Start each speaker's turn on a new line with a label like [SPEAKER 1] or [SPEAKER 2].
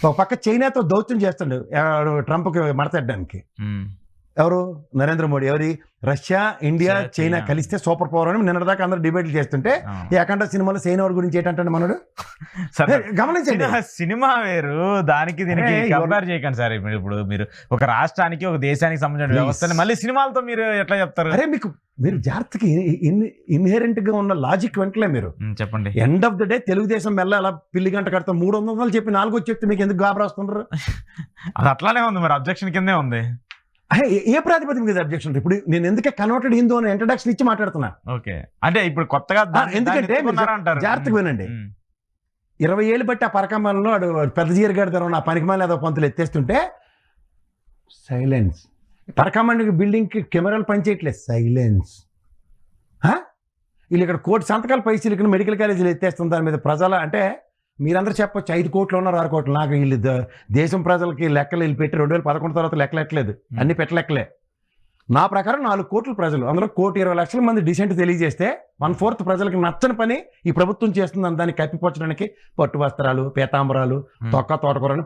[SPEAKER 1] ఒక పక్క చైనాతో దౌత్యం చేస్తుండు ట్రంప్కి మడతెట్టడానికి. ఎవరు? నరేంద్ర మోడీ. ఎవరి? రష్యా, ఇండియా, చైనా కలిస్తే సూపర్ పవర్ అని నిన్నటిదాకా అందరూ డిబేట్లు చేస్తుంటే ఈ అఖండ సినిమాలో చైనా గురించి ఏంటంటే మనడు గమనించండి.
[SPEAKER 2] సినిమా వేరు, దానికి దీనికి కంపేర్ చేయకండి సార్. ఇప్పుడు మీరు ఒక రాష్ట్రానికి ఒక దేశానికి సంబంధించిన వ్యవస్థని మళ్ళీ సినిమాలతో మీరు ఎట్లా చెప్తారు?
[SPEAKER 1] అరే మీరు జాగ్రత్తకి ఇన్హెరెంట్ గా ఉన్న లాజిక్ వెంటలే మీరు
[SPEAKER 2] చెప్పండి.
[SPEAKER 1] End of the day Telugu Desam మెల్ల అలా పిల్లి గంట కడతాం 300 చెప్పి 4 చెప్తే మీకు ఎందుకు గాబరాస్తున్నారు?
[SPEAKER 2] అది అట్లానే ఉంది మరి, అబ్జెక్షన్ కిందే ఉంది.
[SPEAKER 1] ఏ ప్రాతిపదిక మీద అబ్జెక్షన్? ఇప్పుడు నేను ఎందుకే కన్వర్టెడ్ హిందూ అని ఇంట్రడక్షన్ ఇచ్చి మాట్లాడుతున్నా.
[SPEAKER 2] ఓకే, అంటే ఇప్పుడు కొత్తగా
[SPEAKER 1] ఎందుకంటే జాగ్రత్తగా వినండి. 20 ఏళ్ళు బట్టి ఆ పరకమాలలో పెద్ద జీరగాడి ధర ఆ పనికిమాల ఏదో పంతులు ఎత్తేస్తుంటే సైలెన్స్. పరకమాండ బిల్డింగ్ కి కెమెరాలు పనిచేయట్లేదు, సైలెన్స్. వీళ్ళు ఇక్కడ 1 కోటి సంతకాలు పైసలు మెడికల్ కాలేజీలు ఎత్తేస్తుంది. దాని మీద ప్రజల అంటే మీరందరూ చెప్పొచ్చు 5 కోట్లు ఉన్నారు 6 కోట్లు. నాకు వీళ్ళు దేశం ప్రజలకి లెక్కలు వీళ్ళు పెట్టి 2011 తర్వాత లెక్కలెట్టలేదు, అన్ని పెట్టలెక్కలే. నా ప్రకారం 4 కోట్ల ప్రజలు, అందులో 1,20,00,000 మంది డిసెంట్ తెలియజేస్తే 1/4 ప్రజలకి నచ్చని పని ఈ ప్రభుత్వం చేస్తుందని దాన్ని కప్పిపోచ్చడానికి పట్టు వస్త్రాలు, పీతాంబరాలు, తోటకూరని